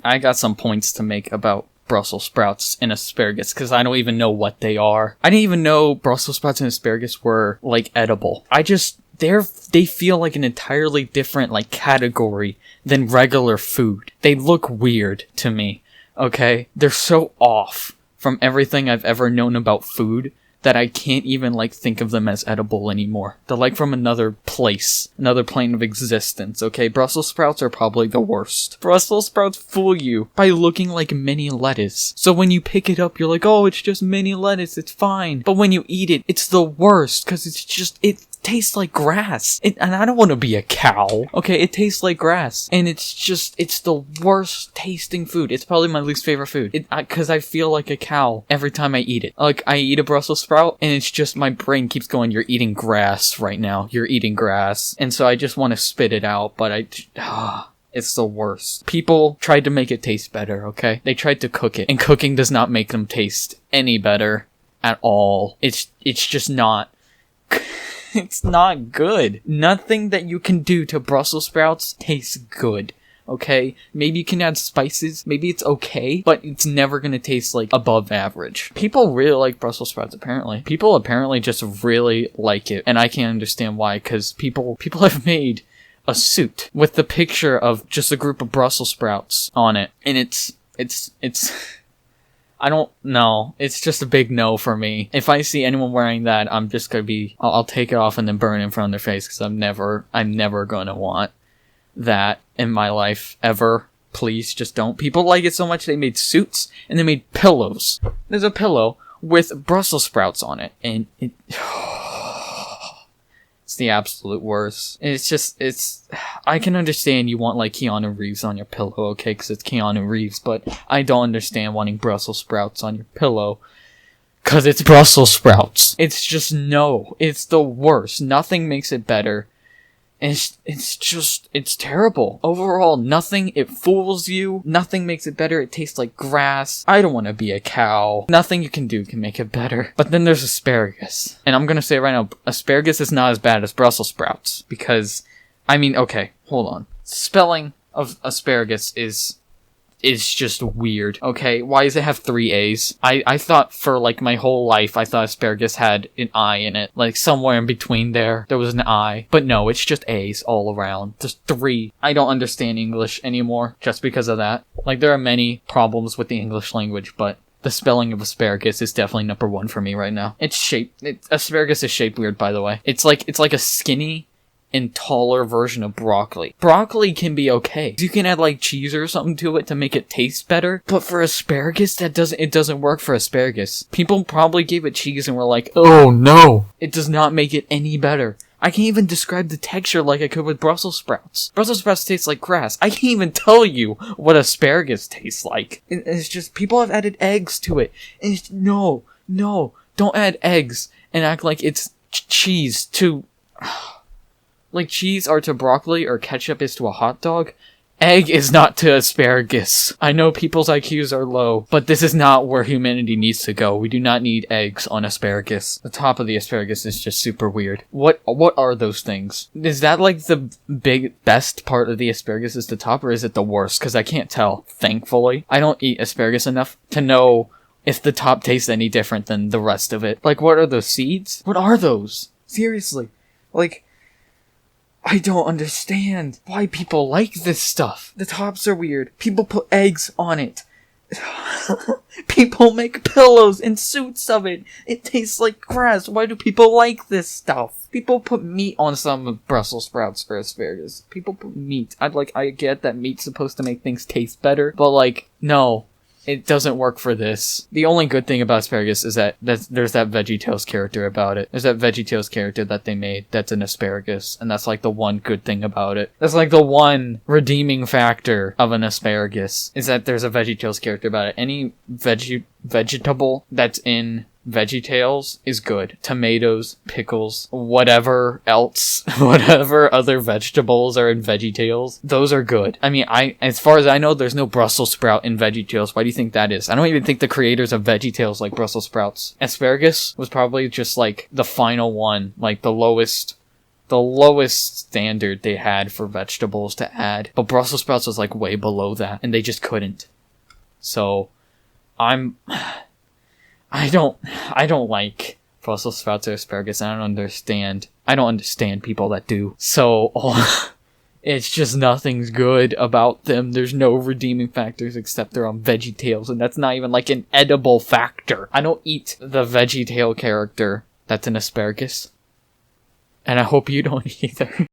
I got some points to make about Brussels sprouts and asparagus, because I don't even know what they are. I didn't even know Brussels sprouts and asparagus were, like, edible. They feel like an entirely different, like, category than regular food. They look weird to me, okay? They're so off from everything I've ever known about food that I can't even, like, think of them as edible anymore. They're, like, from another place, another plane of existence, okay? Brussels sprouts are probably the worst. Brussels sprouts fool you by looking like mini lettuce. So when you pick it up, you're like, oh, it's just mini lettuce, it's fine. But when you eat it, it's the worst, because it tastes like grass. And I don't want to be a cow. Okay, it tastes like grass. And it's the worst tasting food. It's probably my least favorite food. Because I feel like a cow every time I eat it. Like, I eat a Brussels sprout, and it's just, my brain keeps going, you're eating grass right now. You're eating grass. And so I just want to spit it out, but it's the worst. People tried to make it taste better, okay? They tried to cook it, and cooking does not make them taste any better at all. It's just not... It's not good. Nothing that you can do to Brussels sprouts tastes good, okay? Maybe you can add spices, maybe it's okay, but it's never gonna taste, like, above average. People really like Brussels sprouts, apparently. People apparently just really like it, and I can't understand why, because people have made a suit with the picture of just a group of Brussels sprouts on it, and it's I don't know. It's just a big no for me. If I see anyone wearing that, I'm just gonna be... I'll take it off and then burn it in front of their face, because I'm never gonna want that in my life, ever. Please, just don't. People like it so much, they made suits, and they made pillows. There's a pillow with Brussels sprouts on it, and it... It's the absolute worst. I can understand you want, like, Keanu Reeves on your pillow, okay, because it's Keanu Reeves, but I don't understand wanting Brussels sprouts on your pillow, because it's Brussels sprouts. It's just, no. It's the worst. Nothing makes it better. It's terrible. Overall, nothing, it fools you. Nothing makes it better. It tastes like grass. I don't want to be a cow. Nothing you can do can make it better. But then there's asparagus. And I'm gonna say right now, asparagus is not as bad as Brussels sprouts. Because, I mean, okay, hold on. Spelling of asparagus is just weird, okay? Why does it have 3 A's? I thought for, like, my whole life, I thought asparagus had an I in it. Like, somewhere in between there was an I. But no, it's just A's all around. There's 3. I don't understand English anymore just because of that. Like, there are many problems with the English language, but the spelling of asparagus is definitely number 1 for me right now. Asparagus is shaped weird, by the way. It's like a skinny and taller version of broccoli. Broccoli can be okay. You can add, like, cheese or something to it to make it taste better. But for asparagus, it doesn't work for asparagus. People probably gave it cheese and were like, oh no! It does not make it any better. I can't even describe the texture like I could with Brussels sprouts. Brussels sprouts taste like grass. I can't even tell you what asparagus tastes like. It's just, people have added eggs to it. And no, don't add eggs and act like it's cheese to... Like cheese are to broccoli or ketchup is to a hot dog, egg is not to asparagus. I know people's IQs are low, but this is not where humanity needs to go. We do not need eggs on asparagus. The top of the asparagus is just super weird. What are those things? Is that like the best part of the asparagus is the top, or is it the worst? Because I can't tell, thankfully. I don't eat asparagus enough to know if the top tastes any different than the rest of it. Like, what are those seeds? What are those? Seriously. Like... I don't understand why people like this stuff. The tops are weird. People put eggs on it. People make pillows and suits of it. It tastes like grass. Why do people like this stuff? People put meat on some Brussels sprouts for asparagus. People put meat. I get that meat's supposed to make things taste better, but, like, no. It doesn't work for this. The only good thing about asparagus is that there's that Vegitales character about it. There's that Vegitales character that they made that's an asparagus, and that's like the one good thing about it. That's like the one redeeming factor of an asparagus, is that there's a Vegitales character about it. Any vegetable that's in Vegitales is good. Tomatoes, pickles, whatever else, whatever other vegetables are in Vegitales, those are good. I mean, as far as I know, there's no Brussels sprout in Vegitales. Why do you think that is? I don't even think the creators of Vegitales like Brussels sprouts. Asparagus was probably just like the final one, like the lowest the lowest standard they had for vegetables to add. But Brussels sprouts was like way below that, and they just couldn't. So, I don't like Brussels sprouts or asparagus. I don't understand people that do. So, it's just nothing's good about them. There's no redeeming factors except they're on Vegitales, and that's not even like an edible factor. I don't eat the Veggietale character that's an asparagus. And I hope you don't either.